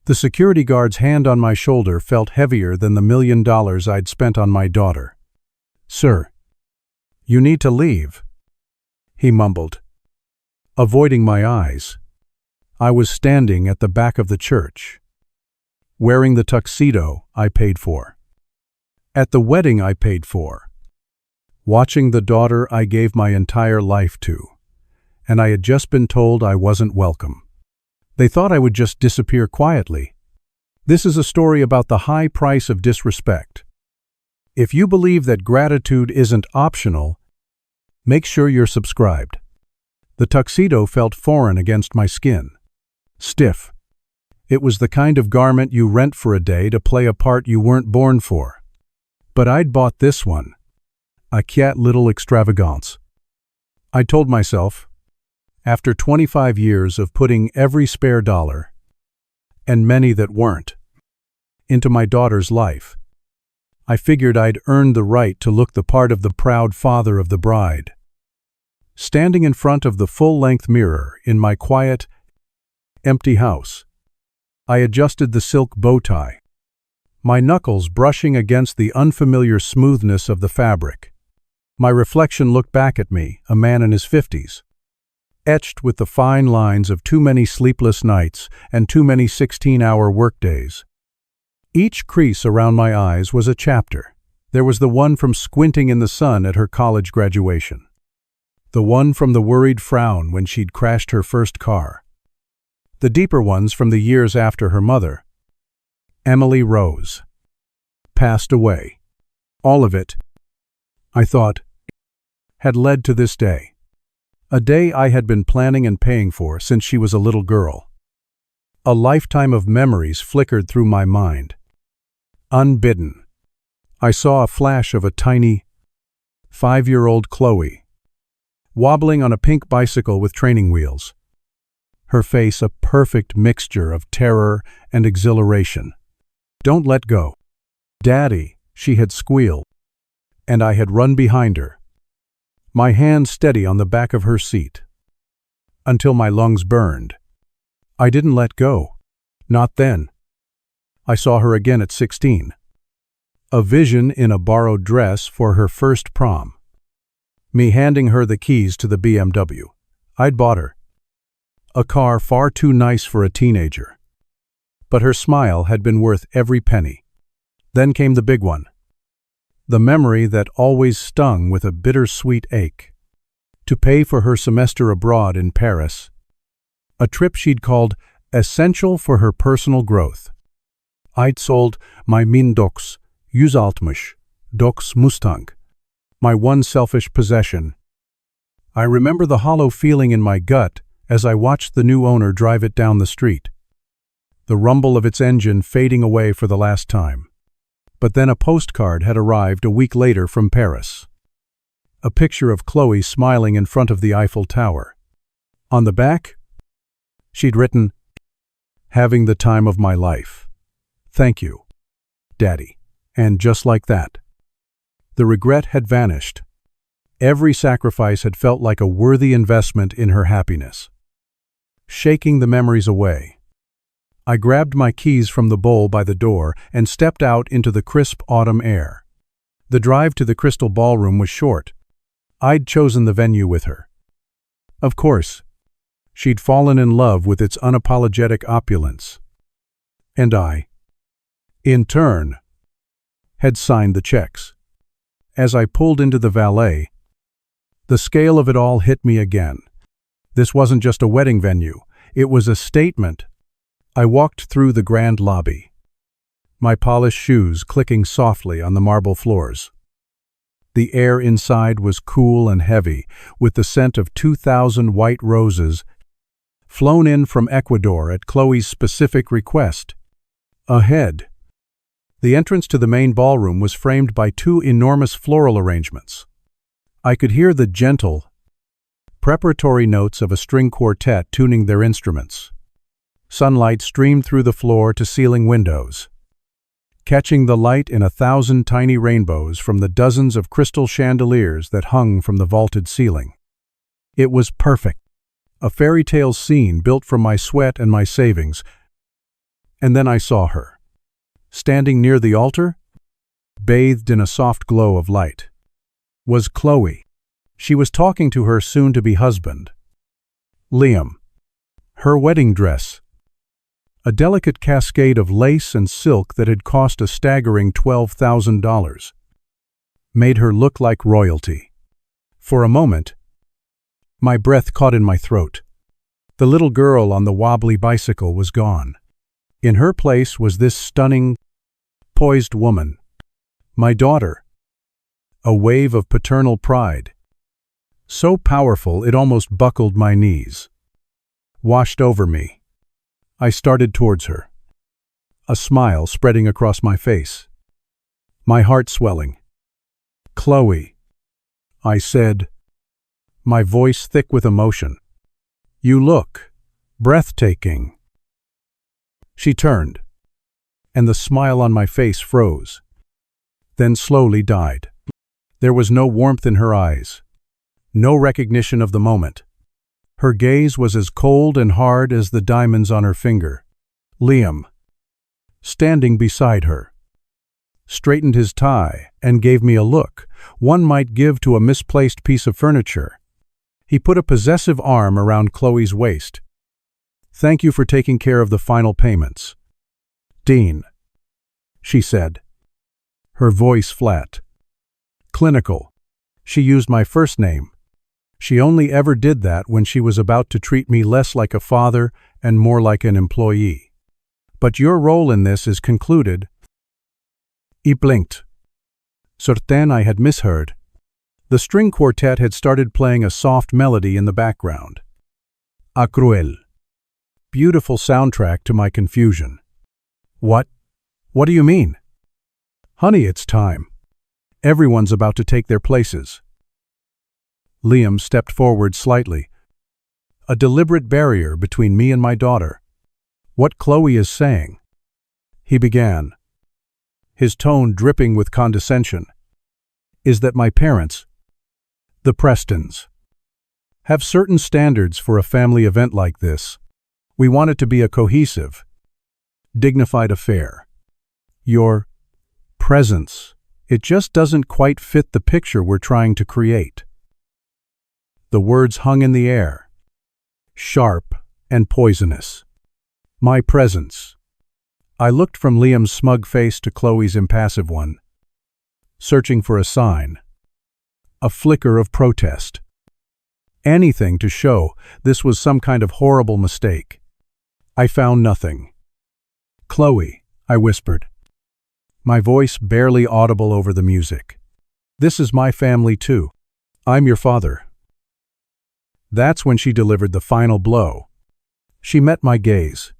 The security guard's hand on my shoulder felt heavier than the $1 million I'd spent on my daughter. "Sir, you need to leave," he mumbled, avoiding my eyes. I was standing at the back of the church, wearing the tuxedo I paid for, at the wedding I paid for, watching the daughter I gave my entire life to, and I had just been told I wasn't welcome. They thought I would just disappear quietly. This is a story about the high price of disrespect. If you believe that gratitude isn't optional, make sure you're subscribed. The tuxedo felt foreign against my skin. Stiff. It was the kind of garment you rent for a day to play a part you weren't born for. But I'd bought this one. A quiet little extravagance. I told myself, after 25 years of putting every spare dollar, and many that weren't, into my daughter's life, I figured I'd earned the right to look the part of the proud father of the bride. Standing in front of the full-length mirror in my quiet, empty house, I adjusted the silk bow tie, my knuckles brushing against the unfamiliar smoothness of the fabric. My reflection looked back at me, a man in his 50s, etched with the fine lines of too many sleepless nights and too many 16-hour workdays. Each crease around my eyes was a chapter. There was the one from squinting in the sun at her college graduation, the one from the worried frown when she'd crashed her first car, the deeper ones from the years after her mother, ForEmilyRose, passed away. All of it, I thought, had led to this day. A day I had been planning and paying for since she was a little girl. A lifetime of memories flickered through my mind. Unbidden, I saw a flash of a tiny, 5-year-old Chloe, wobbling on a pink bicycle with training wheels, her face a perfect mixture of terror and exhilaration. "Don't let go, Daddy," she had squealed, and I had run behind her, my hand steady on the back of her seat, until my lungs burned. I didn't let go. Not then. I saw her again at 16. A vision in a borrowed dress for her first prom. Me handing her the keys to the BMW I'd bought her. A car far too nice for a teenager. But her smile had been worth every penny. Then came the big one. The memory that always stung with a bittersweet ache. To pay for her semester abroad in Paris. A trip she'd called essential for her personal growth. I'd sold my min dox, uzaltmish, dox Mustang, my one selfish possession. I remember the hollow feeling in my gut as I watched the new owner drive it down the street, the rumble of its engine fading away for the last time. But then a postcard had arrived a week later from Paris. A picture of Chloe smiling in front of the Eiffel Tower. On the back, she'd written, "Having the time of my life. Thank you, Daddy." And just like that, the regret had vanished. Every sacrifice had felt like a worthy investment in her happiness. Shaking the memories away, I grabbed my keys from the bowl by the door and stepped out into the crisp autumn air. The drive to the Crystal Ballroom was short. I'd chosen the venue with her. Of course, she'd fallen in love with its unapologetic opulence. And I, in turn, had signed the checks. As I pulled into the valet, the scale of it all hit me again. This wasn't just a wedding venue, it was a statement. I walked through the grand lobby, my polished shoes clicking softly on the marble floors. The air inside was cool and heavy, with the scent of 2,000 white roses flown in from Ecuador at Chloe's specific request. Ahead, the entrance to the main ballroom was framed by 2 enormous floral arrangements. I could hear the gentle, preparatory notes of a string quartet tuning their instruments. Sunlight streamed through the floor-to-ceiling windows, catching the light in 1,000 tiny rainbows from the dozens of crystal chandeliers that hung from the vaulted ceiling. It was perfect, a fairy tale scene built from my sweat and my savings, And then I saw her. Standing near the altar, bathed in a soft glow of light, was Chloe. She was talking to her soon-to-be husband, Liam. Her wedding dress, a delicate cascade of lace and silk that had cost a staggering $12,000, made her look like royalty. For a moment, my breath caught in my throat. The little girl on the wobbly bicycle was gone. In her place was this stunning, poised woman, my daughter. A wave of paternal pride, so powerful it almost buckled my knees, washed over me. I started towards her, a smile spreading across my face, my heart swelling. "Chloe," I said, my voice thick with emotion. "You look breathtaking." She turned, and the smile on my face froze, then slowly died. There was no warmth in her eyes, no recognition of the moment. Her gaze was as cold and hard as the diamonds on her finger. Liam, standing beside her, straightened his tie and gave me a look one might give to a misplaced piece of furniture. He put a possessive arm around Chloe's waist. "Thank you for taking care of the final payments, Dean," she said, her voice flat, clinical. She used my first name. She only ever did that when she was about to treat me less like a father and more like an employee. "But your role in this is concluded." He blinked. Certain I had misheard. The string quartet had started playing a soft melody in the background. A cruel. Beautiful soundtrack to my confusion. What do you mean?" "Honey, it's time. Everyone's about to take their places." Liam stepped forward slightly, a deliberate barrier between me and my daughter. "What Chloe is saying," he began, his tone dripping with condescension, "is that my parents, the Prestons, have certain standards for a family event like this. We want it to be a cohesive, dignified affair. Your presence, it just doesn't quite fit the picture we're trying to create." The words hung in the air, sharp and poisonous. My presence. I looked from Liam's smug face to Chloe's impassive one, searching for a sign, a flicker of protest. Anything to show this was some kind of horrible mistake. I found nothing. "Chloe," I whispered, my voice barely audible over the music. "This is my family too. I'm your father." That's when she delivered the final blow. She met my gaze,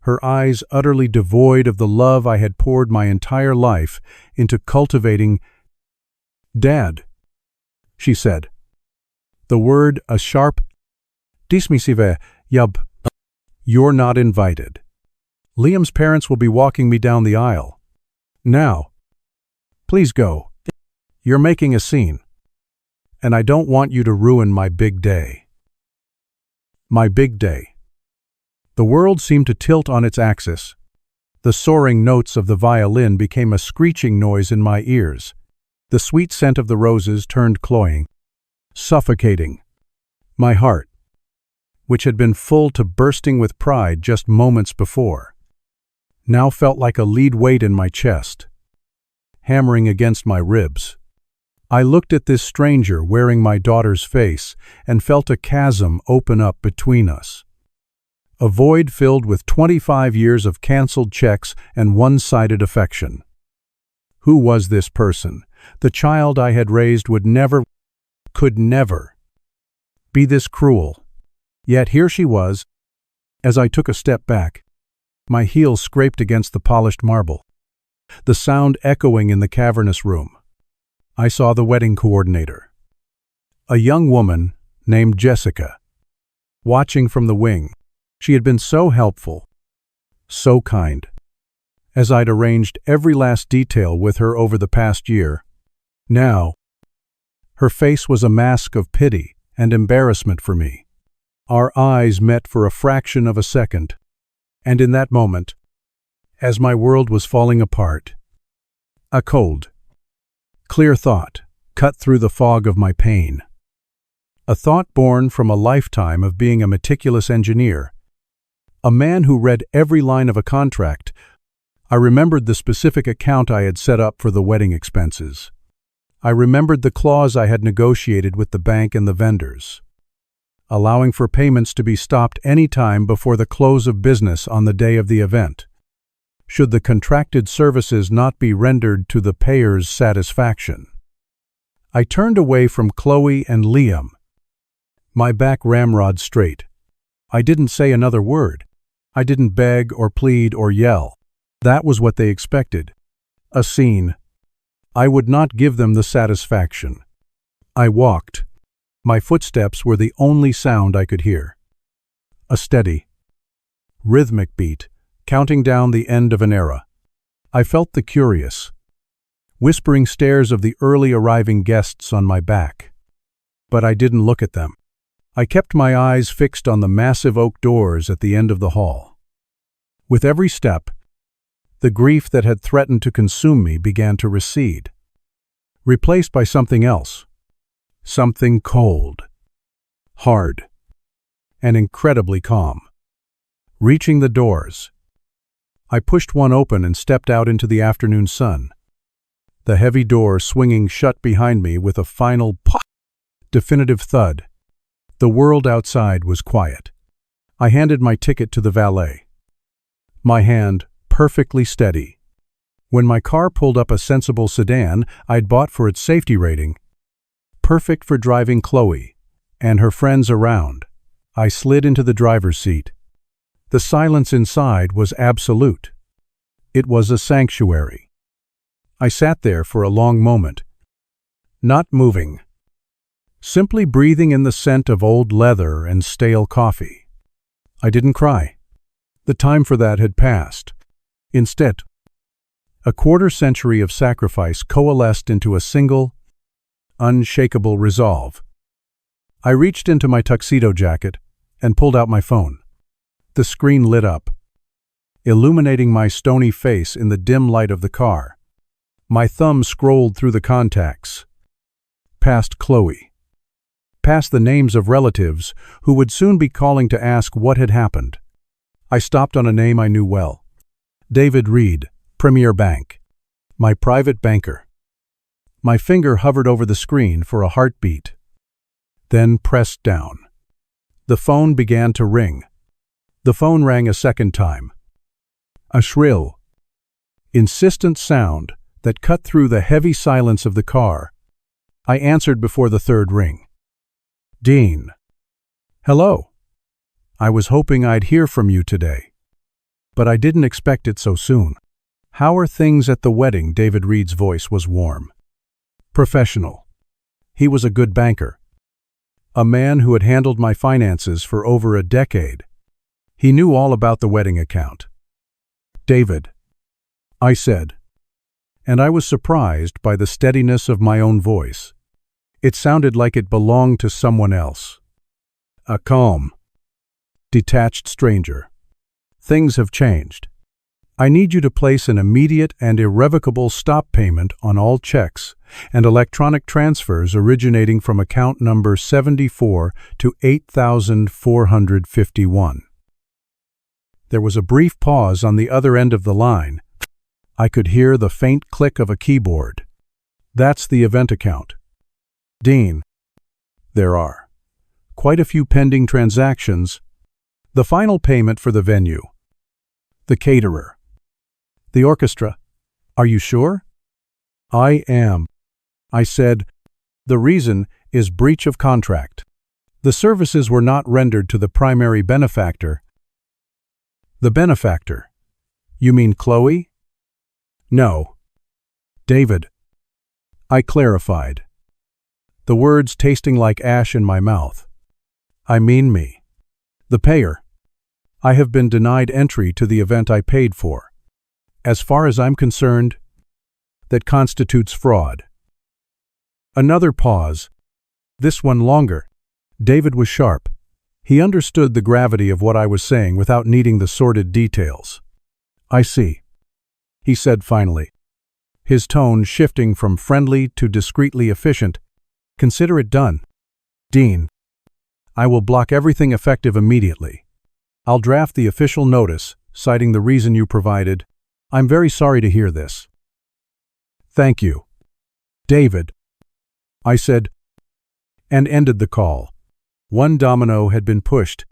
her eyes utterly devoid of the love I had poured my entire life into cultivating. "Dad," she said. The word a sharp dismissive yub. "You're not invited. Liam's parents will be walking me down the aisle. Now, please go. You're making a scene, and I don't want you to ruin my big day." My big day. The world seemed to tilt on its axis. The soaring notes of the violin became a screeching noise in my ears. The sweet scent of the roses turned cloying, suffocating. My heart, which had been full to bursting with pride just moments before, now felt like a lead weight in my chest, hammering against my ribs. I looked at this stranger wearing my daughter's face and felt a chasm open up between us. A void filled with 25 years of canceled checks and one-sided affection. Who was this person? The child I had raised could never be this cruel. Yet here she was. As I took a step back, my heels scraped against the polished marble, the sound echoing in the cavernous room. I saw the wedding coordinator, a young woman named Jessica, watching from the wing. She had been so helpful, so kind, as I'd arranged every last detail with her over the past year. Now, her face was a mask of pity and embarrassment for me. Our eyes met for a fraction of a second, and in that moment, as my world was falling apart. A cold, clear thought cut through the fog of my pain. A thought born from a lifetime of being a meticulous engineer, a man who read every line of a contract. I remembered the specific account I had set up for the wedding expenses. I remembered the clause I had negotiated with the bank and the vendors, allowing for payments to be stopped any time before the close of business on the day of the event, should the contracted services not be rendered to the payer's satisfaction. I turned away from Chloe and Liam, my back ramrod straight. I didn't say another word. I didn't beg or plead or yell. That was what they expected. A scene. I would not give them the satisfaction. I walked. My footsteps were the only sound I could hear. A steady, rhythmic beat, counting down the end of an era. I felt the curious, whispering stares of the early arriving guests on my back. But I didn't look at them. I kept my eyes fixed on the massive oak doors at the end of the hall. With every step, the grief that had threatened to consume me began to recede, replaced by something else. Something cold, hard, and incredibly calm. Reaching the doors, I pushed one open and stepped out into the afternoon sun, the heavy door swinging shut behind me with a final pop, definitive thud. The world outside was quiet. I handed my ticket to the valet, my hand perfectly steady. When my car pulled up a sensible sedan I'd bought for its safety rating, perfect for driving Chloe and her friends around, I slid into the driver's seat. The silence inside was absolute. It was a sanctuary. I sat there for a long moment, not moving, simply breathing in the scent of old leather and stale coffee. I didn't cry. The time for that had passed. Instead, a quarter-century of sacrifice coalesced into a single, unshakable resolve. I reached into my tuxedo jacket and pulled out my phone. The screen lit up, illuminating my stony face in the dim light of the car. My thumb scrolled through the contacts, past Chloe, past the names of relatives who would soon be calling to ask what had happened. I stopped on a name I knew well. David Reed, Premier Bank, my private banker. My finger hovered over the screen for a heartbeat, then pressed down. The phone began to ring. The phone rang a second time. A shrill, insistent sound that cut through the heavy silence of the car. I answered before the third ring. Dean. Hello. I was hoping I'd hear from you today, but I didn't expect it so soon. How are things at the wedding? David Reed's voice was warm, professional. He was a good banker, a man who had handled my finances for over a decade. He knew all about the wedding account. David, I said, and I was surprised by the steadiness of my own voice. It sounded like it belonged to someone else. A calm, detached stranger. Things have changed. I need you to place an immediate and irrevocable stop payment on all checks and electronic transfers originating from account number 74 to 8451. There was a brief pause on the other end of the line. I could hear the faint click of a keyboard. That's the event account. Dean, there are quite a few pending transactions. The final payment for the venue, the caterer, the orchestra. Are you sure? I am. I said, the reason is breach of contract. The services were not rendered to the primary benefactor. The benefactor? You mean Chloe? No. David. I clarified, the words tasting like ash in my mouth. I mean me. The payer. I have been denied entry to the event I paid for. As far as I'm concerned, that constitutes fraud. Another pause, this one longer. David was sharp. He understood the gravity of what I was saying without needing the sordid details. I see. he said finally, his tone shifting from friendly to discreetly efficient. Consider it done. Dean, I will block everything effective immediately. I'll draft the official notice, citing the reason you provided. I'm very sorry to hear this. Thank you, David, I said, and ended the call. One domino had been pushed.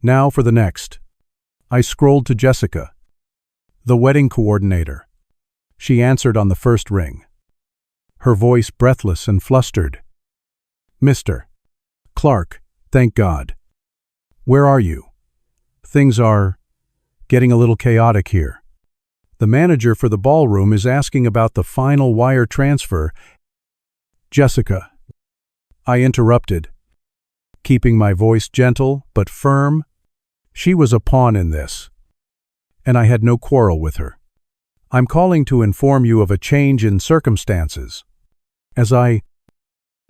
Now for the next. I scrolled to Jessica, the wedding coordinator. She answered on the first ring, her voice breathless and flustered. Mr. Clark, thank God. Where are you? Things are getting a little chaotic here. The manager for the ballroom is asking about the final wire transfer. Jessica, I interrupted, keeping my voice gentle but firm. She was a pawn in this, and I had no quarrel with her. I'm calling to inform you of a change in circumstances. As I,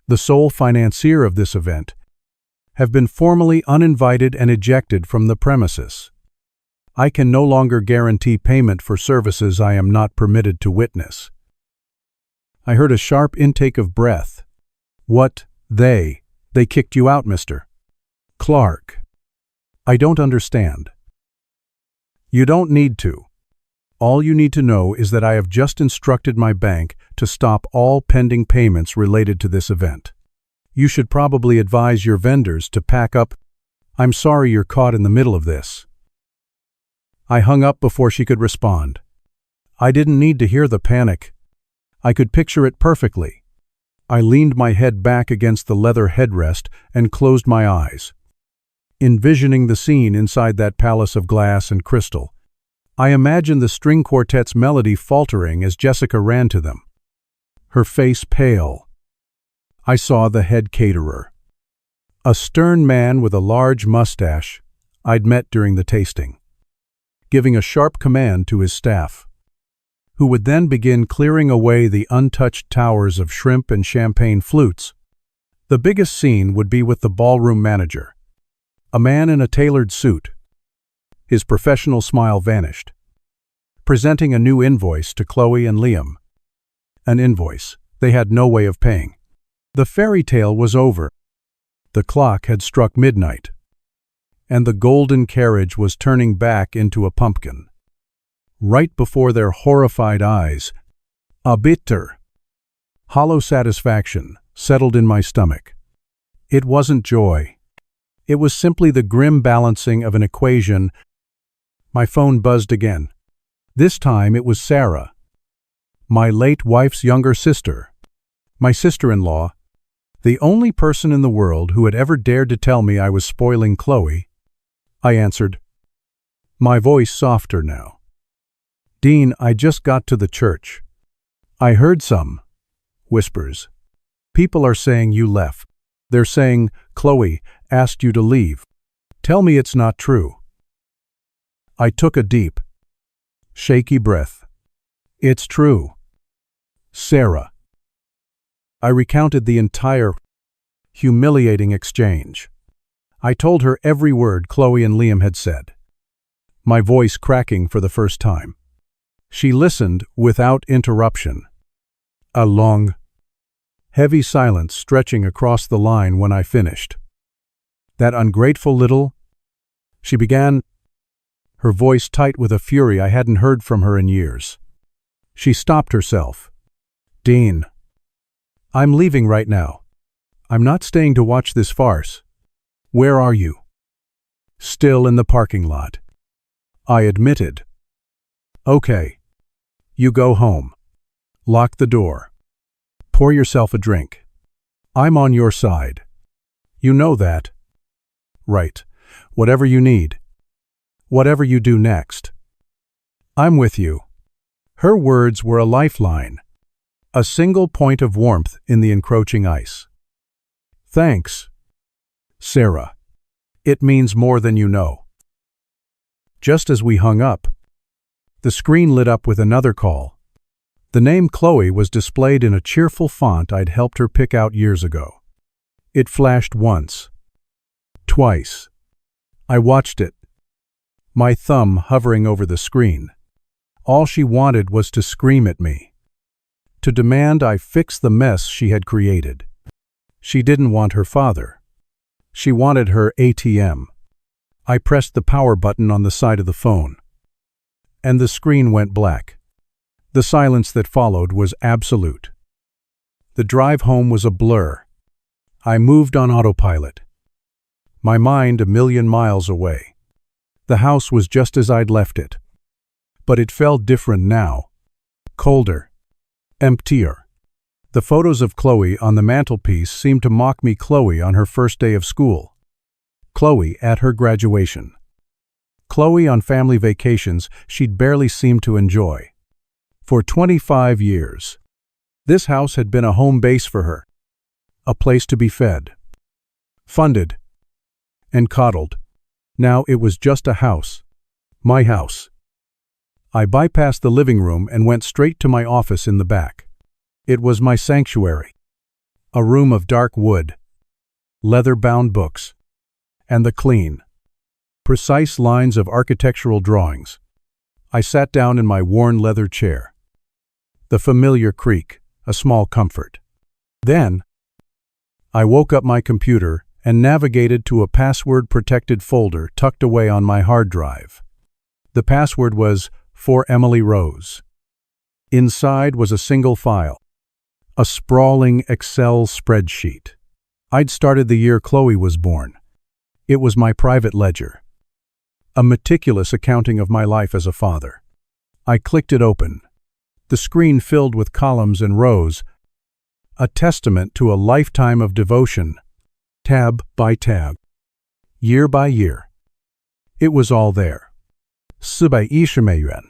the sole financier of this event, have been formally uninvited and ejected from the premises. I can no longer guarantee payment for services I am not permitted to witness. I heard a sharp intake of breath. What, they kicked you out, Mr. Clark. I don't understand. You don't need to. All you need to know is that I have just instructed my bank to stop all pending payments related to this event. You should probably advise your vendors to pack up. I'm sorry you're caught in the middle of this. I hung up before she could respond. I didn't need to hear the panic. I could picture it perfectly. I leaned my head back against the leather headrest and closed my eyes, envisioning the scene inside that palace of glass and crystal. I imagined the string quartet's melody faltering as Jessica ran to them, her face pale. I saw the head caterer, a stern man with a large mustache I'd met during the tasting, giving a sharp command to his staff, who would then begin clearing away the untouched towers of shrimp and champagne flutes. The biggest scene would be with the ballroom manager, a man in a tailored suit. His professional smile vanished, presenting a new invoice to Chloe and Liam. An invoice they had no way of paying. The fairy tale was over. The clock had struck midnight, and the golden carriage was turning back into a pumpkin. Right before their horrified eyes, a bitter, hollow satisfaction settled in my stomach. It wasn't joy. It was simply the grim balancing of an equation. My phone buzzed again. This time it was Sarah, my late wife's younger sister, my sister-in-law, the only person in the world who had ever dared to tell me I was spoiling Chloe. I answered, my voice softer now. Dean, I just got to the church. I heard some whispers. People are saying you left. They're saying Chloe asked you to leave. Tell me it's not true. I took a deep, shaky breath. It's true. Sarah. I recounted the entire humiliating exchange. I told her every word Chloe and Liam had said, my voice cracking for the first time. She listened without interruption. A long, heavy silence stretching across the line when I finished. That ungrateful little... She began, her voice tight with a fury I hadn't heard from her in years. She stopped herself. Dean, I'm leaving right now. I'm not staying to watch this farce. Where are you? Still in the parking lot. I admitted. Okay. You go home. Lock the door. Pour yourself a drink. I'm on your side. You know that. Right. Whatever you need. Whatever you do next. I'm with you. Her words were a lifeline, a single point of warmth in the encroaching ice. Thanks, Sarah. It means more than you know. Just as we hung up, the screen lit up with another call. The name Chloe was displayed in a cheerful font I'd helped her pick out years ago. It flashed once, twice. I watched it, my thumb hovering over the screen. All she wanted was to scream at me, to demand I fix the mess she had created. She didn't want her father. She wanted her ATM. I pressed the power button on the side of the phone, and the screen went black. The silence that followed was absolute. The drive home was a blur. I moved on autopilot, my mind a million miles away. The house was just as I'd left it, but it felt different now. Colder, emptier. The photos of Chloe on the mantelpiece seemed to mock me. Chloe on her first day of school. Chloe at her graduation. Chloe on family vacations she'd barely seemed to enjoy. For 25 years, this house had been a home base for her, a place to be fed, funded, and coddled. Now it was just a house. My house. I bypassed the living room and went straight to my office in the back. It was my sanctuary. A room of dark wood, leather-bound books, and the clean, precise lines of architectural drawings. I sat down in my worn leather chair. The familiar creak, a small comfort. Then, I woke up my computer and navigated to a password-protected folder tucked away on my hard drive. The password was ForEmilyRose. Inside was a single file, a sprawling Excel spreadsheet. I'd started the year Chloe was born. It was my private ledger, a meticulous accounting of my life as a father. I clicked it open. The screen filled with columns and rows, a testament to a lifetime of devotion, tab by tab, year by year. It was all there. 420美元.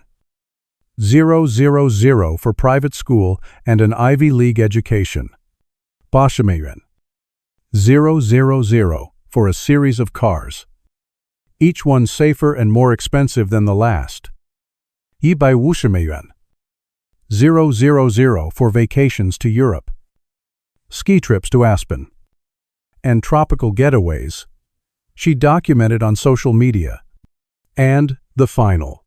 000 for private school and an Ivy League education. 80美元. 000 for a series of cars, each one safer and more expensive than the last. 150美元. 000 for vacations to Europe, ski trips to Aspen, and tropical getaways she documented on social media. And the final,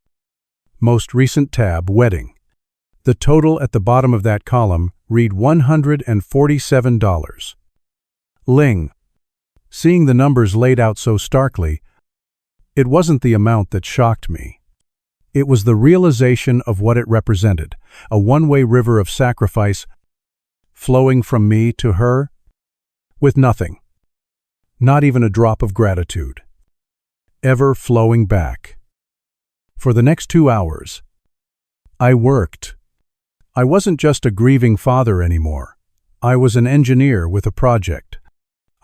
most recent tab, wedding. The total at the bottom of that column read $147. Ling. Seeing the numbers laid out so starkly, it wasn't the amount that shocked me. It was the realization of what it represented, a one-way river of sacrifice flowing from me to her, with nothing, not even a drop of gratitude, ever flowing back. For the next 2 hours, I worked. I wasn't just a grieving father anymore. I was an engineer with a project.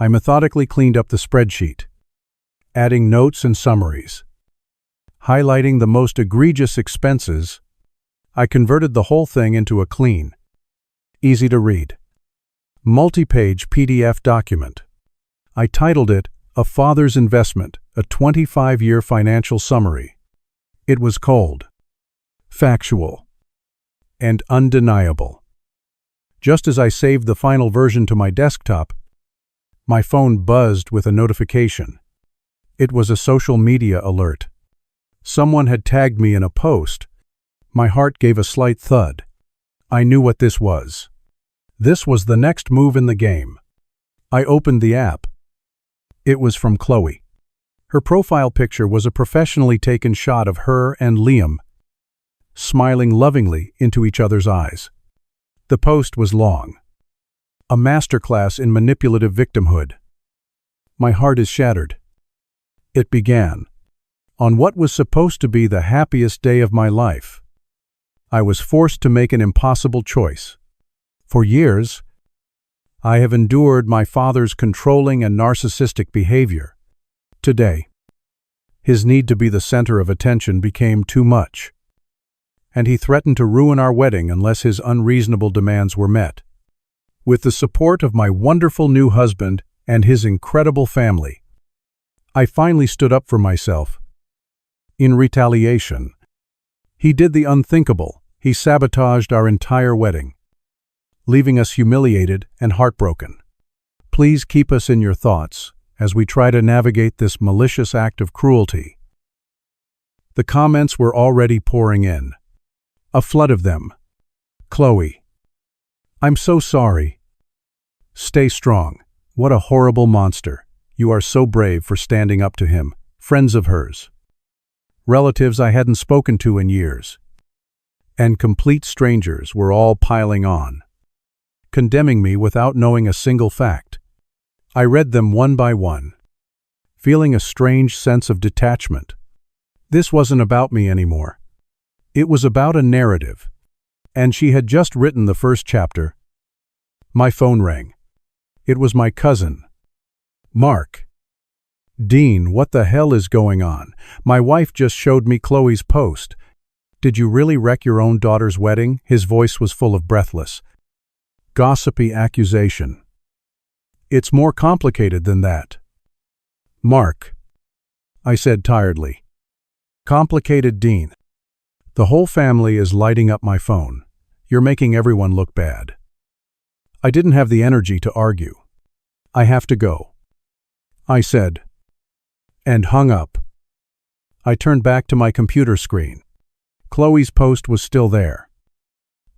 I methodically cleaned up the spreadsheet, adding notes and summaries, highlighting the most egregious expenses. I converted the whole thing into a clean, easy-to-read, multi-page PDF document. I titled it, A Father's Investment, a 25-year financial summary. It was cold, factual, and undeniable. Just as I saved the final version to my desktop, my phone buzzed with a notification. It was a social media alert. Someone had tagged me in a post. My heart gave a slight thud. I knew what this was. This was the next move in the game. I opened the app. It was from Chloe. Her profile picture was a professionally taken shot of her and Liam, smiling lovingly into each other's eyes. The post was long, a masterclass in manipulative victimhood. My heart is shattered. It began. On what was supposed to be the happiest day of my life, I was forced to make an impossible choice. For years, I have endured my father's controlling and narcissistic behavior. Today, his need to be the center of attention became too much, and he threatened to ruin our wedding unless his unreasonable demands were met. With the support of my wonderful new husband and his incredible family, I finally stood up for myself. In retaliation, he did the unthinkable. He sabotaged our entire wedding, leaving us humiliated and heartbroken. Please keep us in your thoughts as we try to navigate this malicious act of cruelty. The comments were already pouring in. A flood of them. Chloe. I'm so sorry. Stay strong. What a horrible monster. You are so brave for standing up to him. Friends of hers. Relatives I hadn't spoken to in years. And complete strangers were all piling on, condemning me without knowing a single fact. I read them one by one, feeling a strange sense of detachment. This wasn't about me anymore. It was about a narrative, and she had just written the first chapter. My phone rang. It was my cousin, Mark. Dean, what the hell is going on? My wife just showed me Chloe's post. Did you really wreck your own daughter's wedding? His voice was full of breathless, gossipy accusation. It's more complicated than that. Mark, I said tiredly. Complicated, Dean. The whole family is lighting up my phone. You're making everyone look bad. I didn't have the energy to argue. I have to go, I said, and hung up. I turned back to my computer screen. Chloe's post was still there,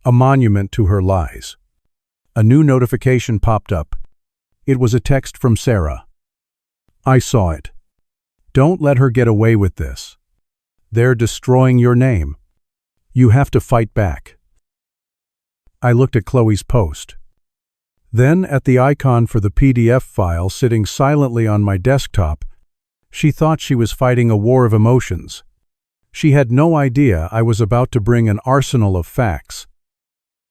a monument to her lies. A new notification popped up. It was a text from Sarah. I saw it. Don't let her get away with this. They're destroying your name. You have to fight back. I looked at Chloe's post, then at the icon for the PDF file sitting silently on my desktop. She thought she was fighting a war of emotions. She had no idea I was about to bring an arsenal of facts.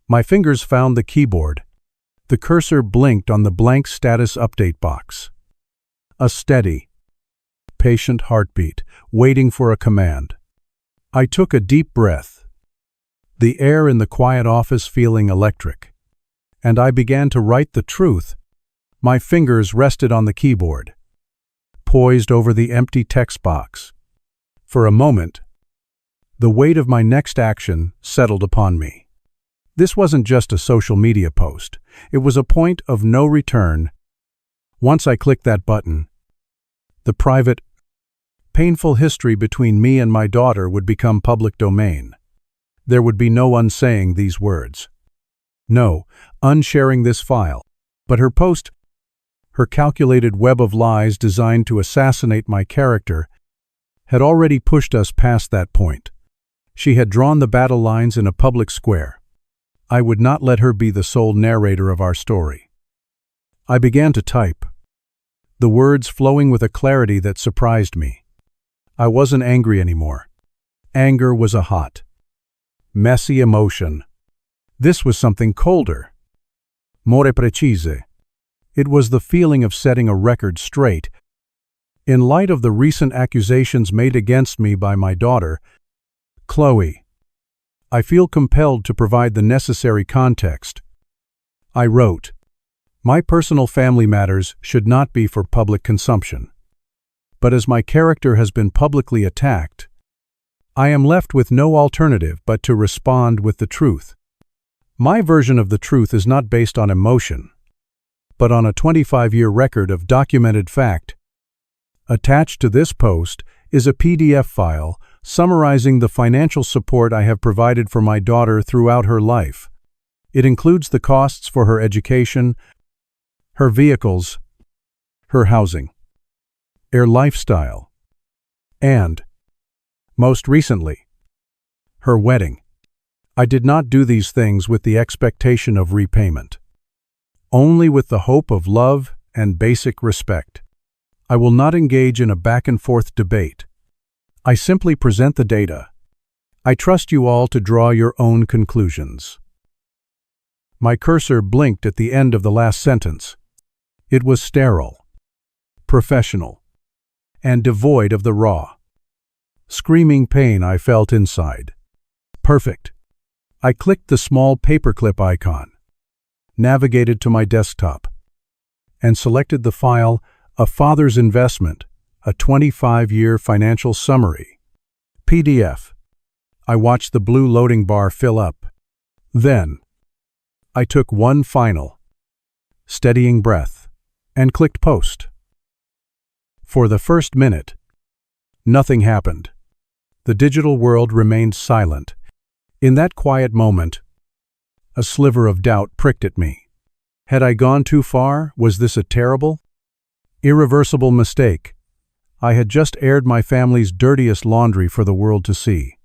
My fingers found the keyboard. The cursor blinked on the blank status update box. A steady, patient heartbeat, waiting for a command. I took a deep breath, the air in the quiet office feeling electric, and I began to write the truth. My fingers rested on the keyboard, poised over the empty text box. For a moment, the weight of my next action settled upon me. This wasn't just a social media post. It was a point of no return. Once I clicked that button, the private, painful history between me and my daughter would become public domain. There would be no unsaying these words. No, unsharing this file. But her post, her calculated web of lies designed to assassinate my character, had already pushed us past that point. She had drawn the battle lines in a public square. I would not let her be the sole narrator of our story. I began to type, the words flowing with a clarity that surprised me. I wasn't angry anymore. Anger was a hot, messy emotion. This was something colder. More precise. It was the feeling of setting a record straight. In light of the recent accusations made against me by my daughter, Chloe, I feel compelled to provide the necessary context. I wrote, my personal family matters should not be for public consumption. But as my character has been publicly attacked, I am left with no alternative but to respond with the truth. My version of the truth is not based on emotion, but on a 25-year record of documented fact. Attached to this post is a PDF file summarizing the financial support I have provided for my daughter throughout her life. It includes the costs for her education, her vehicles, her housing, her lifestyle, and, most recently, her wedding. I did not do these things with the expectation of repayment, only with the hope of love and basic respect. I will not engage in a back-and-forth debate. I simply present the data. I trust you all to draw your own conclusions. My cursor blinked at the end of the last sentence. It was sterile, professional, and devoid of the raw, screaming pain I felt inside. Perfect. I clicked the small paperclip icon, navigated to my desktop, and selected the file, A Father's Investment, a 25-year financial summary. PDF. I watched the blue loading bar fill up. Then, I took one final, steadying breath, and clicked post. For the first minute, nothing happened. The digital world remained silent, In that quiet moment, a sliver of doubt pricked at me. Had I gone too far? Was this a terrible, irreversible mistake? I had just aired my family's dirtiest laundry for the world to see.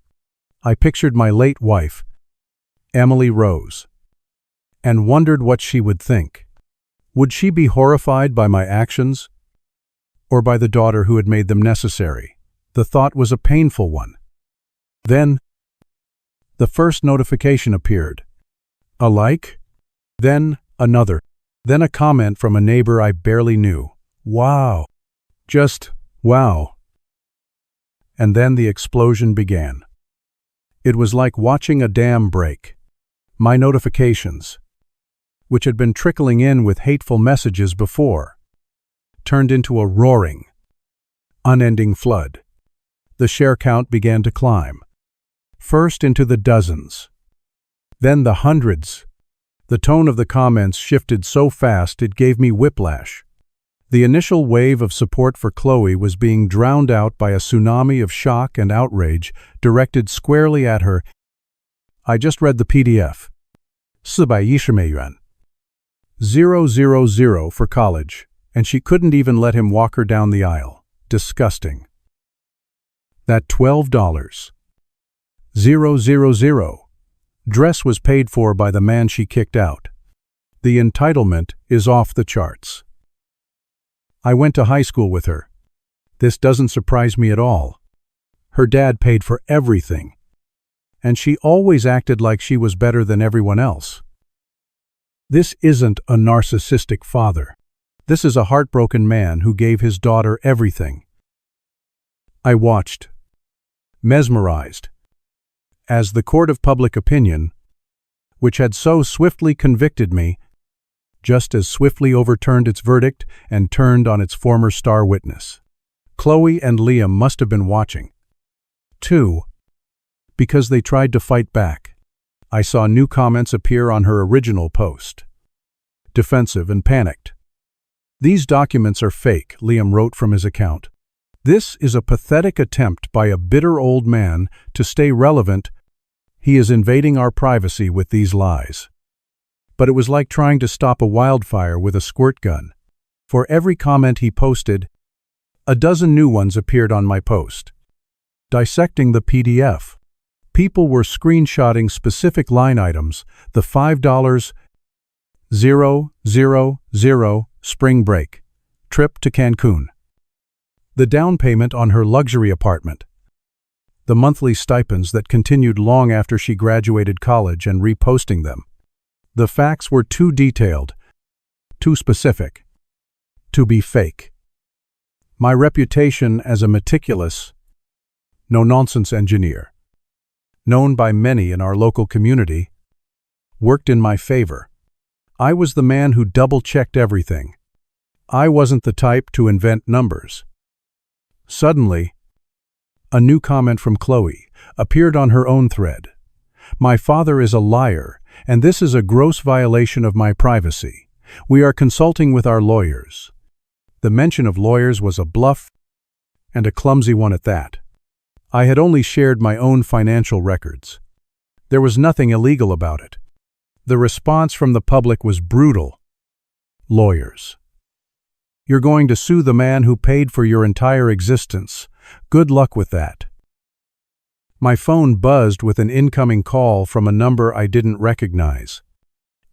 I pictured my late wife, ForEmilyRose, and wondered what she would think. Would she be horrified by my actions, or by the daughter who had made them necessary? The thought was a painful one. Then, the first notification appeared. A like? Then another. Then a comment from a neighbor I barely knew. Wow. Just wow. And then the explosion began. It was like watching a dam break. My notifications, which had been trickling in with hateful messages before, turned into a roaring, unending flood. The share count began to climb, first into the dozens, then the hundreds. The tone of the comments shifted so fast it gave me whiplash. The initial wave of support for Chloe was being drowned out by a tsunami of shock and outrage directed squarely at her. I just read the PDF. 410美元. 000 for college, and she couldn't even let him walk her down the aisle. Disgusting. That $12. 000 dress was paid for by the man she kicked out. The entitlement is off the charts. I went to high school with her. This doesn't surprise me at all. Her dad paid for everything, and she always acted like she was better than everyone else. This isn't a narcissistic father. This is a heartbroken man who gave his daughter everything. I watched, mesmerized, as the court of public opinion, which had so swiftly convicted me, just as swiftly overturned its verdict and turned on its former star witness. Chloe and Liam must have been watching, too, because they tried to fight back. I saw new comments appear on her original post. Defensive and panicked. "These documents are fake," Liam wrote from his account. "This is a pathetic attempt by a bitter old man to stay relevant. He is invading our privacy with these lies." But it was like trying to stop a wildfire with a squirt gun. For every comment he posted, a dozen new ones appeared on my post. Dissecting the PDF. People were screenshotting specific line items, the $5, 000 spring break, trip to Cancun, the down payment on her luxury apartment, the monthly stipends that continued long after she graduated college, and reposting them. The facts were too detailed, too specific, to be fake. My reputation as a meticulous, no-nonsense engineer, known by many in our local community, worked in my favor. I was the man who double-checked everything. I wasn't the type to invent numbers. Suddenly, a new comment from Chloe appeared on her own thread. "My father is a liar, and this is a gross violation of my privacy. We are consulting with our lawyers." The mention of lawyers was a bluff, and a clumsy one at that. I had only shared my own financial records. There was nothing illegal about it. The response from the public was brutal. "Lawyers. You're going to sue the man who paid for your entire existence. Good luck with that." My phone buzzed with an incoming call from a number I didn't recognize.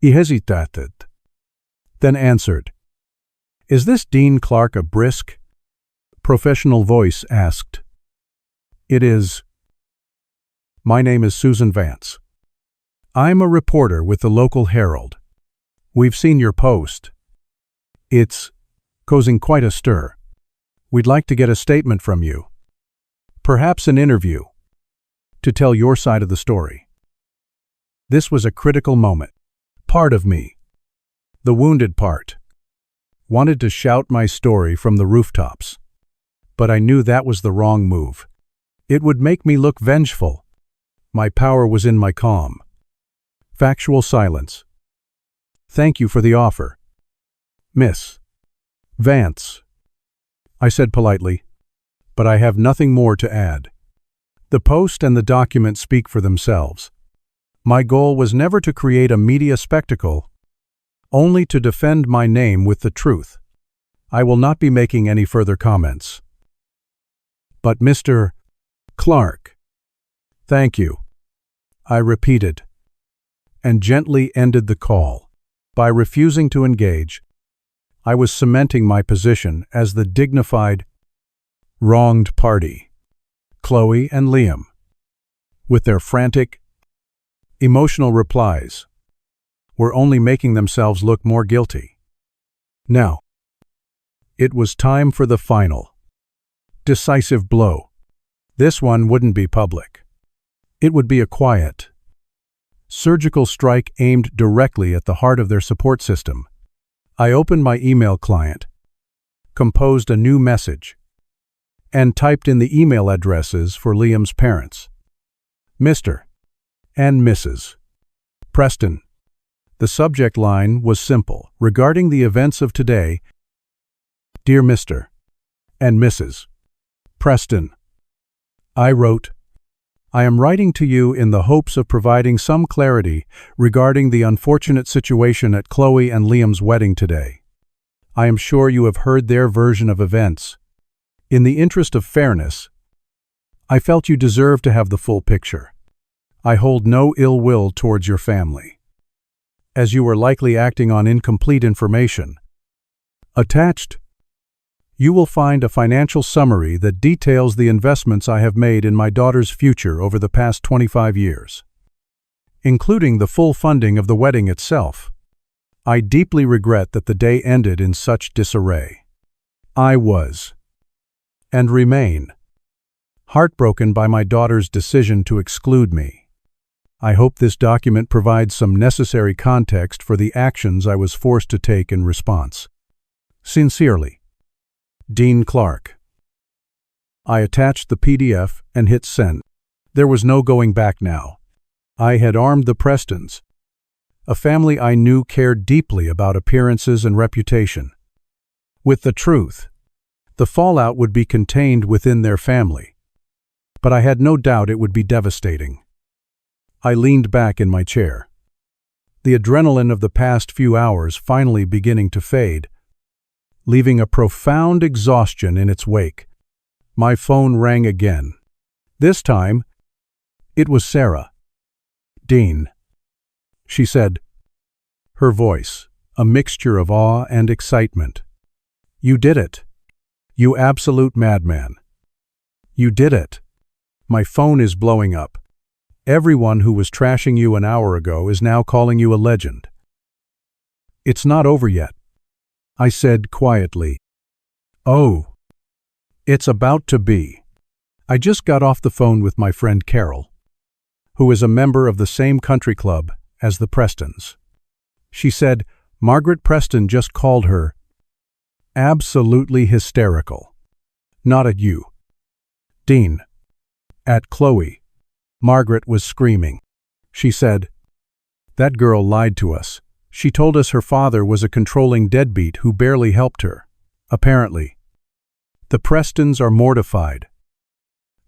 I hesitated, then answered. "Is this Dean Clark?" A brisk, professional voice asked. "It is." "My name is Susan Vance. I'm a reporter with the local Herald. We've seen your post. It's causing quite a stir. We'd like to get a statement from you. Perhaps an interview, to tell your side of the story." This was a critical moment. Part of me, the wounded part, wanted to shout my story from the rooftops. But I knew that was the wrong move. It would make me look vengeful. My power was in my calm. Factual silence. "Thank you for the offer, Miss Vance," I said politely, "but I have nothing more to add. The post and the document speak for themselves." My goal was never to create a media spectacle, only to defend my name with the truth. I will not be making any further comments. But Mr. Clark, thank you, I repeated, and gently ended the call. By refusing to engage, I was cementing my position as the dignified, wronged party. Chloe and Liam, with their frantic, emotional replies, were only making themselves look more guilty. Now, it was time for the final, decisive blow. This one wouldn't be public. It would be a quiet, surgical strike aimed directly at the heart of their support system. I opened my email client, composed a new message, and typed in the email addresses for Liam's parents, Mr. and Mrs. Preston. The subject line was simple. Regarding the events of today, Dear Mr. and Mrs. Preston, I wrote, I am writing to you in the hopes of providing some clarity regarding the unfortunate situation at Chloe and Liam's wedding today. I am sure you have heard their version of events. In the interest of fairness, I felt you deserve to have the full picture. I hold no ill will towards your family, as you were likely acting on incomplete information. Attached, you will find a financial summary that details the investments I have made in my daughter's future over the past 25 years, including the full funding of the wedding itself. I deeply regret that the day ended in such disarray. I was, and remain, heartbroken by my daughter's decision to exclude me. I hope this document provides some necessary context for the actions I was forced to take in response. Sincerely, Dean Clark. I attached the PDF and hit send. There was no going back now. I had armed the Prestons, a family I knew cared deeply about appearances and reputation, with the truth. The fallout would be contained within their family, but I had no doubt it would be devastating. I leaned back in my chair, the adrenaline of the past few hours finally beginning to fade, leaving a profound exhaustion in its wake. My phone rang again. This time, it was Sarah. Dean, she said, her voice a mixture of awe and excitement. You did it. You absolute madman. You did it. My phone is blowing up. Everyone who was trashing you an hour ago is now calling you a legend. It's not over yet, I said quietly. Oh, it's about to be. I just got off the phone with my friend Carol, who is a member of the same country club as the Prestons. She said Margaret Preston just called her absolutely hysterical. Not at you, Dean. At Chloe. Margaret was screaming. She said, that girl lied to us. She told us her father was a controlling deadbeat who barely helped her. Apparently, the Prestons are mortified.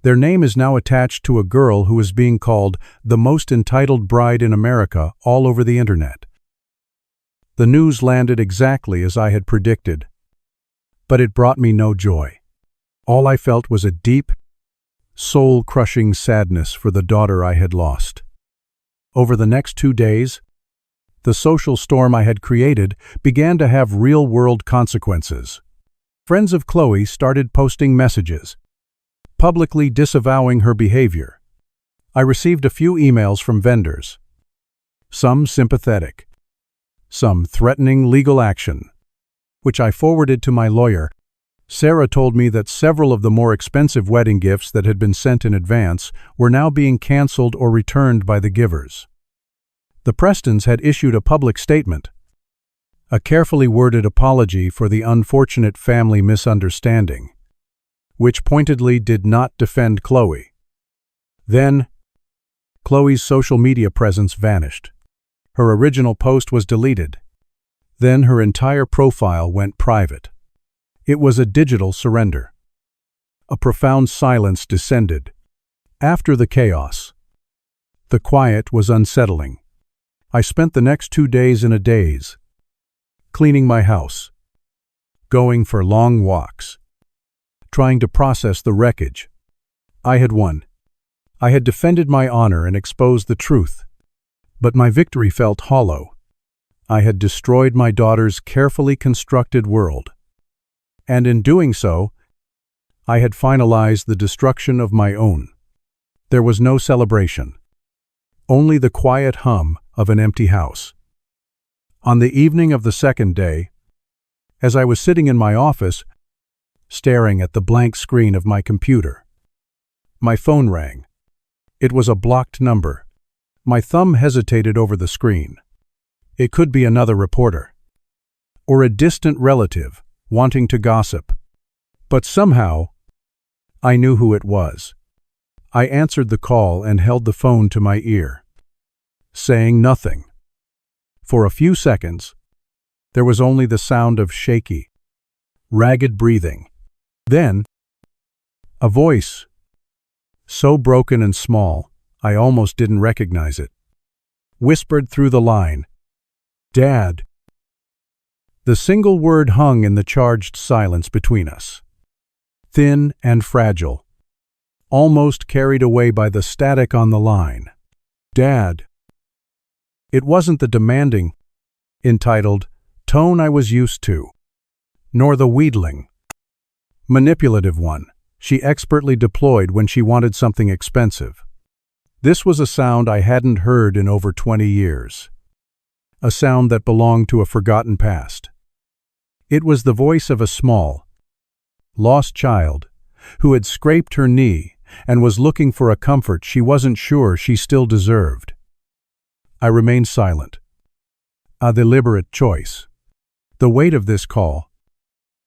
Their name is now attached to a girl who is being called the most entitled bride in America all over the internet. The news landed exactly as I had predicted, but it brought me no joy. All I felt was a deep, soul-crushing sadness for the daughter I had lost. Over the next 2 days, the social storm I had created began to have real-world consequences. Friends of Chloe started posting messages, publicly disavowing her behavior. I received a few emails from vendors, some sympathetic, some threatening legal action, which I forwarded to my lawyer. Sarah told me that several of the more expensive wedding gifts that had been sent in advance were now being canceled or returned by the givers. The Prestons had issued a public statement, a carefully worded apology for the unfortunate family misunderstanding, which pointedly did not defend Chloe. Then, Chloe's social media presence vanished. Her original post was deleted. Then her entire profile went private. It was a digital surrender. A profound silence descended. After the chaos, The quiet was unsettling. I spent the next 2 days in a daze, cleaning my house, going for long walks, trying to process the wreckage. I had won. I had defended my honor and exposed the truth. But my victory felt hollow. I had destroyed my daughter's carefully constructed world. And in doing so, I had finalized the destruction of my own. There was no celebration, only the quiet hum of an empty house. On the evening of the second day, as I was sitting in my office, staring at the blank screen of my computer, my phone rang. It was a blocked number. My thumb hesitated over the screen. It could be another reporter, or a distant relative wanting to gossip. But somehow, I knew who it was. I answered the call and held the phone to my ear, saying nothing. For a few seconds, there was only the sound of shaky, ragged breathing. Then, a voice, so broken and small, I almost didn't recognize it, whispered through the line, "Dad." The single word hung in the charged silence between us, thin and fragile, almost carried away by the static on the line. "Dad." It wasn't the demanding, entitled tone I was used to, nor the wheedling, manipulative one she expertly deployed when she wanted something expensive. This was a sound I hadn't heard in over 20 years, a sound that belonged to a forgotten past. It was the voice of a small, lost child who had scraped her knee and was looking for a comfort she wasn't sure she still deserved. I remained silent, a deliberate choice. The weight of this call,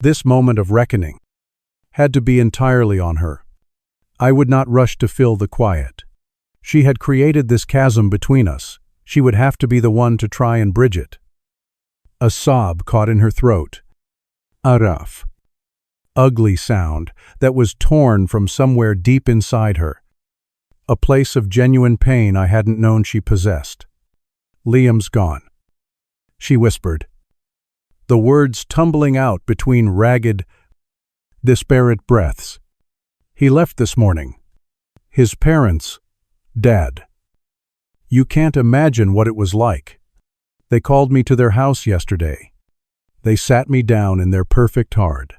this moment of reckoning, had to be entirely on her. I would not rush to fill the quiet. She had created this chasm between us. She would have to be the one to try and bridge it. A sob caught in her throat. A rough, ugly sound that was torn from somewhere deep inside her. A place of genuine pain I hadn't known she possessed. "Liam's gone," she whispered, the words tumbling out between ragged, disparate breaths. "He left this morning. His parents, Dad. You can't imagine what it was like. They called me to their house yesterday. They sat me down in their perfect hard,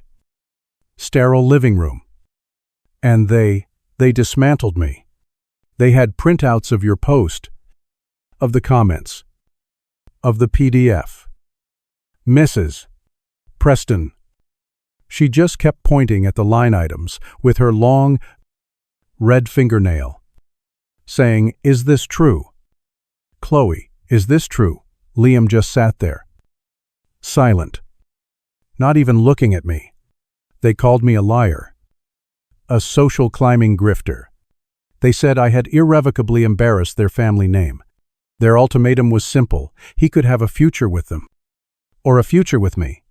sterile living room. And they dismantled me. They had printouts of your post, of the comments, of the PDF. Mrs. Preston." She just kept pointing at the line items with her long, red fingernail, saying, "Is this true? Chloe, is this true?" Liam just sat there, silent, not even looking at me. They called me a liar, a social climbing grifter. They said I had irrevocably embarrassed their family name. Their ultimatum was simple: he could have a future with them, or a future with me.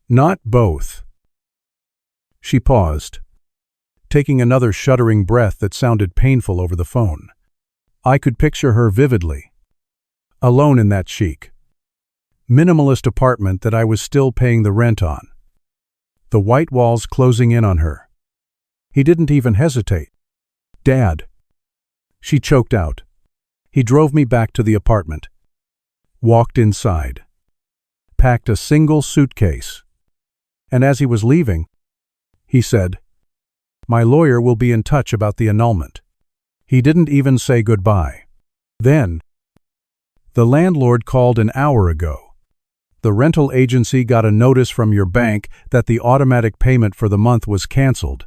Not both. She paused, taking another shuddering breath that sounded painful over the phone. I could picture her vividly, alone in that chic, minimalist apartment that I was still paying the rent on, the white walls closing in on her. He didn't even hesitate. "Dad," she choked out. He drove me back to the apartment, walked inside, packed a single suitcase, and as he was leaving, he said, "My lawyer will be in touch about the annulment." He didn't even say goodbye. Then, "The landlord called an hour ago. The rental agency got a notice from your bank that the automatic payment for the month was canceled.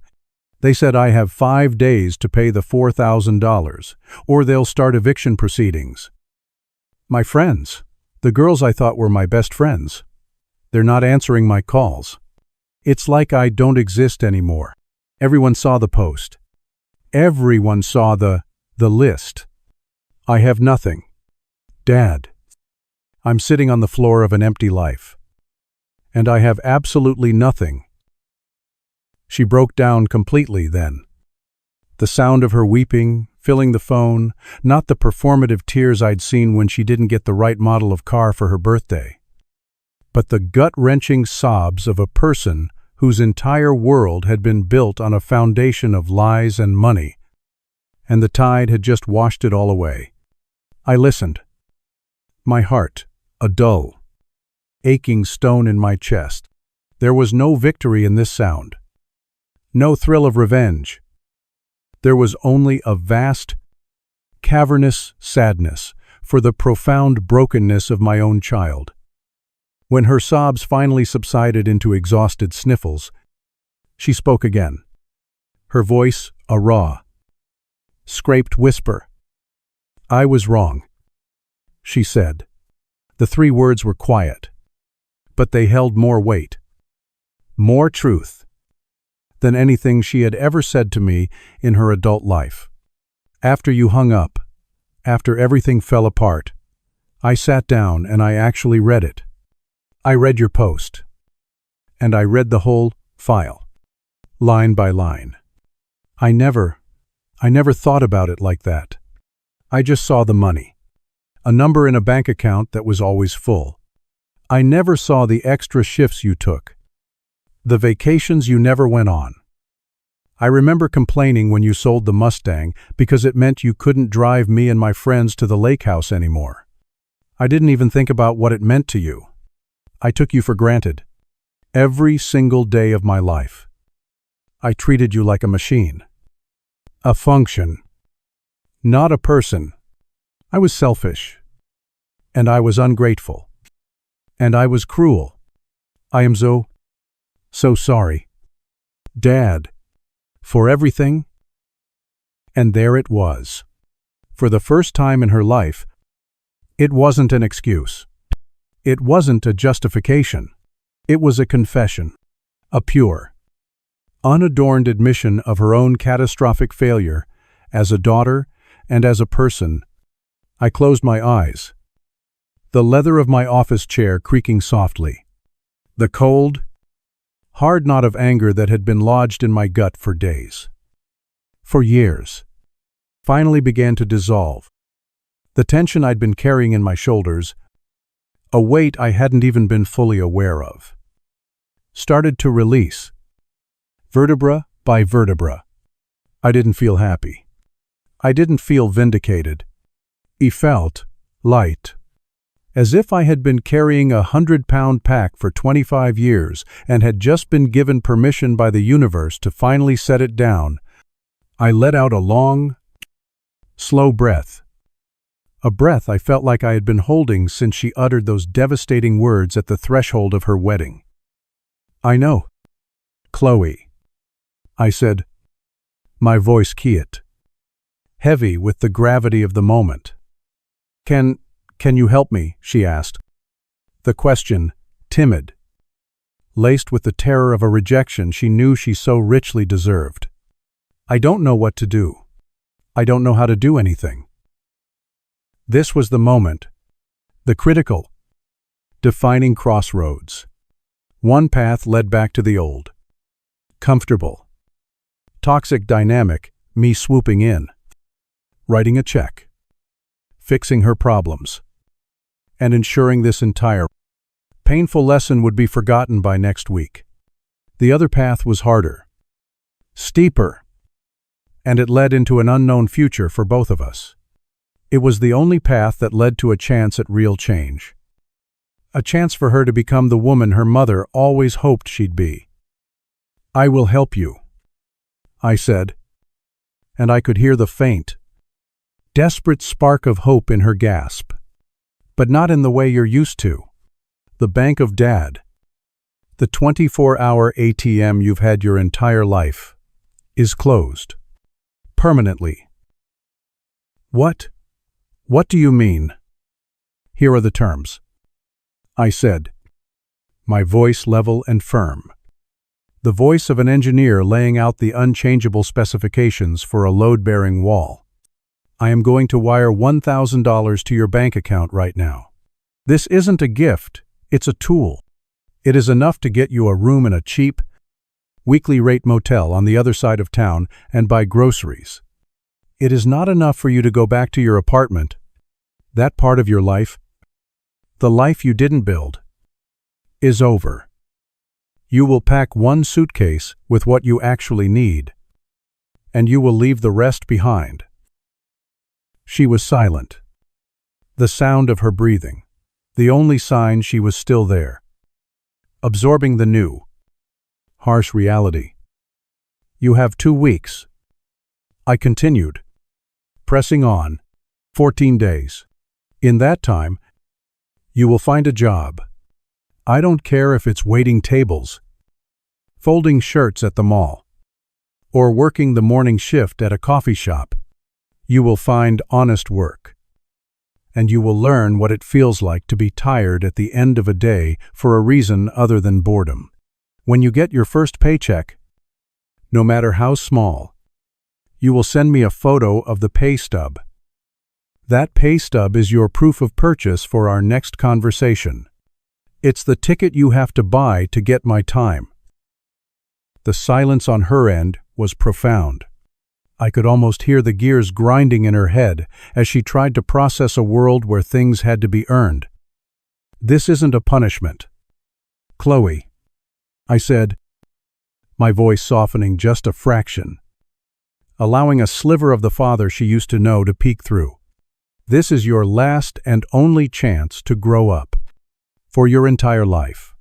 They said I have 5 days to pay the $4,000, or they'll start eviction proceedings." My friends, the girls I thought were my best friends, they're not answering my calls. It's like I don't exist anymore. Everyone saw the post. Everyone saw the list. I have nothing. Dad, I'm sitting on the floor of an empty life. And I have absolutely nothing. She broke down completely then. The sound of her weeping filling the phone, not the performative tears I'd seen when she didn't get the right model of car for her birthday, but the gut-wrenching sobs of a person whose entire world had been built on a foundation of lies and money, and the tide had just washed it all away. I listened. My heart, a dull, aching stone in my chest. There was no victory in this sound. No thrill of revenge. There was only a vast, cavernous sadness for the profound brokenness of my own child. When her sobs finally subsided into exhausted sniffles, she spoke again. Her voice a raw, scraped whisper. "I was wrong," she said. The 3 words were quiet, but they held more weight, more truth, than anything she had ever said to me in her adult life. "After you hung up, after everything fell apart, I sat down and I actually read it. I read your post, and I read the whole file, line by line. I never thought about it like that. I just saw the money, a number in a bank account that was always full. I never saw the extra shifts you took, the vacations you never went on. I remember complaining when you sold the Mustang because it meant you couldn't drive me and my friends to the lake house anymore. I didn't even think about what it meant to you. I took you for granted. Every single day of my life. I treated you like a machine. A function. Not a person. I was selfish. And I was ungrateful. And I was cruel. I am so sorry. Dad. For everything." And there it was. For the first time in her life, it wasn't an excuse. It wasn't a justification. It was a confession, a pure, unadorned admission of her own catastrophic failure as a daughter and as a person. I closed my eyes, the leather of my office chair creaking softly. The cold, hard knot of anger that had been lodged in my gut for days, for years, finally began to dissolve. The tension I'd been carrying in my shoulders, a weight I hadn't even been fully aware of, started to release, vertebra by vertebra. I didn't feel happy. I didn't feel vindicated. I felt light, as if I had been carrying a 100-pound pack for 25 years and had just been given permission by the universe to finally set it down. I let out a long, slow breath. A breath I felt like I had been holding since she uttered those devastating words at the threshold of her wedding. "I know, Chloe," I said, my voice quiet, heavy with the gravity of the moment. Can you help me?" she asked. The question, timid, laced with the terror of a rejection she knew she so richly deserved. "I don't know what to do. I don't know how to do anything." This was the moment, the critical, defining crossroads. One path led back to the old, comfortable, toxic dynamic, me swooping in, writing a check, fixing her problems, and ensuring this entire painful lesson would be forgotten by next week. The other path was harder, steeper, and it led into an unknown future for both of us. It was the only path that led to a chance at real change. A chance for her to become the woman her mother always hoped she'd be. "I will help you," I said, and I could hear the faint, desperate spark of hope in her gasp. "But not in the way you're used to. The bank of Dad, the 24-hour ATM you've had your entire life, is closed. Permanently." "What? What do you mean?" "Here are the terms," I said, my voice level and firm. The voice of an engineer laying out the unchangeable specifications for a load-bearing wall. "I am going to wire $1,000 to your bank account right now. This isn't a gift, it's a tool. It is enough to get you a room in a cheap, weekly rate motel on the other side of town and buy groceries. It is not enough for you to go back to your apartment. That part of your life, the life you didn't build, is over. You will pack one suitcase with what you actually need, and you will leave the rest behind. She was silent. The sound of her breathing, the only sign she was still there, absorbing the new, harsh reality. You have 2 weeks. I continued, pressing on. 14 days. In that time, you will find a job. I don't care if it's waiting tables, folding shirts at the mall, or working the morning shift at a coffee shop. You will find honest work, and you will learn what it feels like to be tired at the end of a day for a reason other than boredom. When you get your first paycheck, no matter how small, you will send me a photo of the pay stub. That pay stub is your proof of purchase for our next conversation. It's the ticket you have to buy to get my time. The silence on her end was profound. I could almost hear the gears grinding in her head as she tried to process a world where things had to be earned. This isn't a punishment, Chloe, I said, my voice softening just a fraction, allowing a sliver of the father she used to know to peek through. This is your last and only chance to grow up. For your entire life.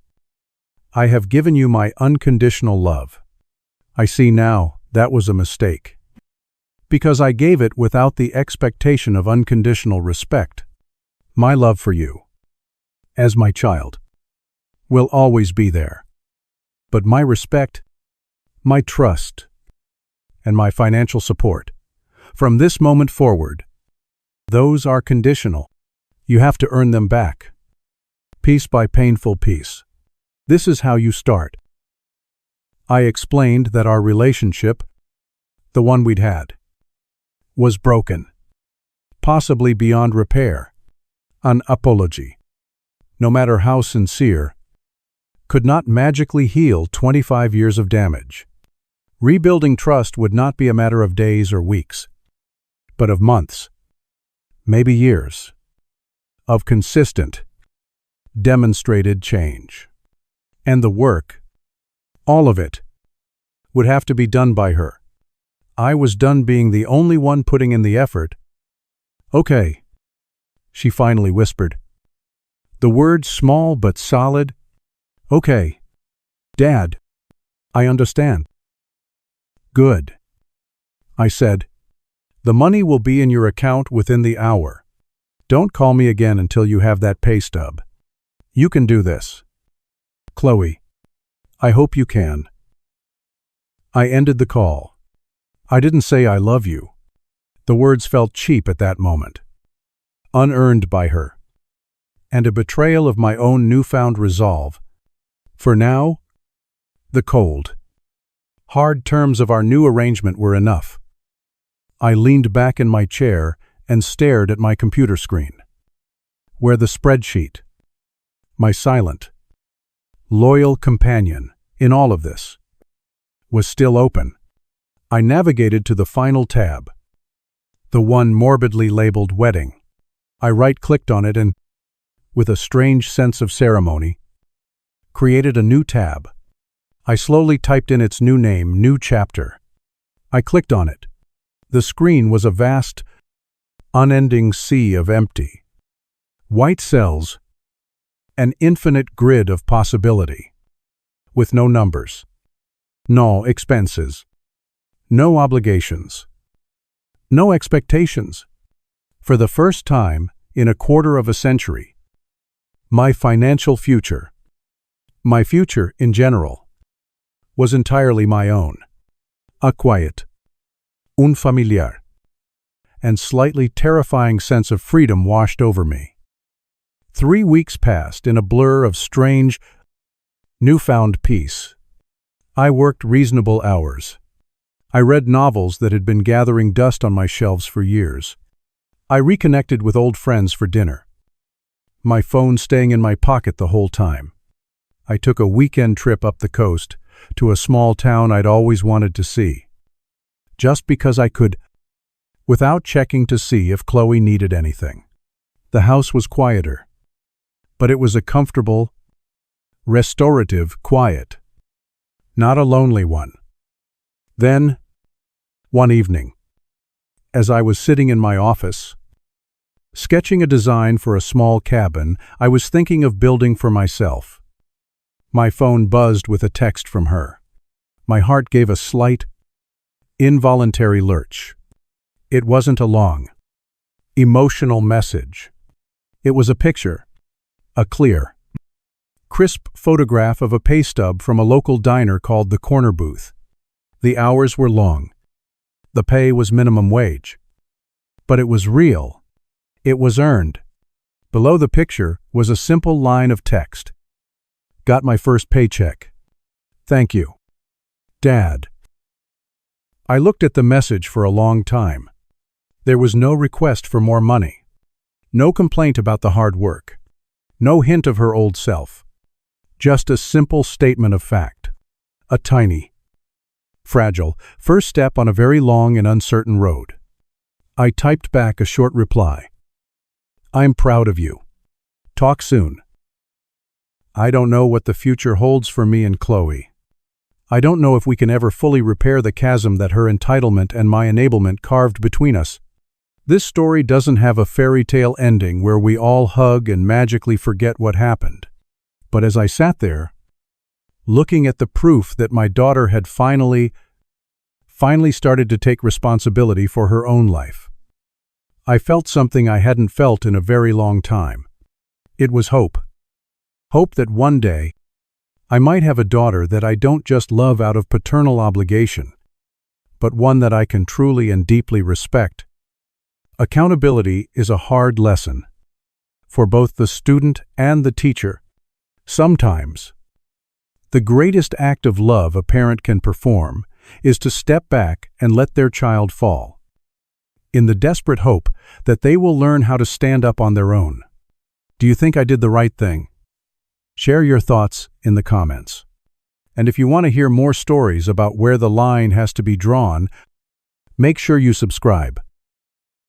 I have given you my unconditional love. I see now that was a mistake. Because I gave it without the expectation of unconditional respect. My love for you, as my child, will always be there. But my respect, my trust, and my financial support, from this moment forward, those are conditional. You have to earn them back. Piece by painful piece. This is how you start. I explained that our relationship, the one we'd had, was broken, possibly beyond repair. An apology, no matter how sincere, could not magically heal 25 years of damage. Rebuilding trust would not be a matter of days or weeks, but of months, maybe years, of consistent, demonstrated change. And the work, all of it, would have to be done by her. I was done being the only one putting in the effort. Okay, she finally whispered. The word small but solid. Okay, Dad, I understand. Good, I said. The money will be in your account within the hour. Don't call me again until you have that pay stub. You can do this. Chloe, I hope you can. I ended the call. I didn't say I love you. The words felt cheap at that moment, unearned by her, and a betrayal of my own newfound resolve. For now, the cold, hard terms of our new arrangement were enough. I leaned back in my chair and stared at my computer screen, where the spreadsheet, my silent, loyal companion in all of this, was still open. I navigated to the final tab, the one morbidly labeled wedding. I right-clicked on it and, with a strange sense of ceremony, created a new tab. I slowly typed in its new name, New Chapter. I clicked on it. The screen was a vast, unending sea of empty, white cells, an infinite grid of possibility, with no numbers, no expenses, no obligations, no expectations. For the first time in a quarter of a century, my financial future, my future in general, was entirely my own. A quiet, unfamiliar, and slightly terrifying sense of freedom washed over me. 3 weeks passed in a blur of strange, newfound peace. I worked reasonable hours. I read novels that had been gathering dust on my shelves for years. I reconnected with old friends for dinner, my phone staying in my pocket the whole time. I took a weekend trip up the coast to a small town I'd always wanted to see, just because I could without checking to see if Chloe needed anything. The house was quieter, but it was a comfortable, restorative quiet, not a lonely one. Then, one evening, as I was sitting in my office, sketching a design for a small cabin I was thinking of building for myself, my phone buzzed with a text from her. My heart gave a slight, involuntary lurch. It wasn't a long, emotional message. It was a picture, a clear, crisp photograph of a pay stub from a local diner called the Corner Booth. The hours were long. The pay was minimum wage. But it was real. It was earned. Below the picture was a simple line of text. Got my first paycheck. Thank you, Dad. I looked at the message for a long time. There was no request for more money. No complaint about the hard work. No hint of her old self. Just a simple statement of fact. A tiny, fragile first step on a very long and uncertain road. I typed back a short reply. I'm proud of you. Talk soon. I don't know what the future holds for me and Chloe. I don't know if we can ever fully repair the chasm that her entitlement and my enablement carved between us. This story doesn't have a fairy tale ending where we all hug and magically forget what happened. But as I sat there, looking at the proof that my daughter had finally started to take responsibility for her own life, I felt something I hadn't felt in a very long time. It was hope. Hope that one day I might have a daughter that I don't just love out of paternal obligation, but one that I can truly and deeply respect. Accountability is a hard lesson for both the student and the teacher. Sometimes, the greatest act of love a parent can perform is to step back and let their child fall, in the desperate hope that they will learn how to stand up on their own. Do you think I did the right thing? Share your thoughts in the comments. And if you want to hear more stories about where the line has to be drawn, make sure you subscribe.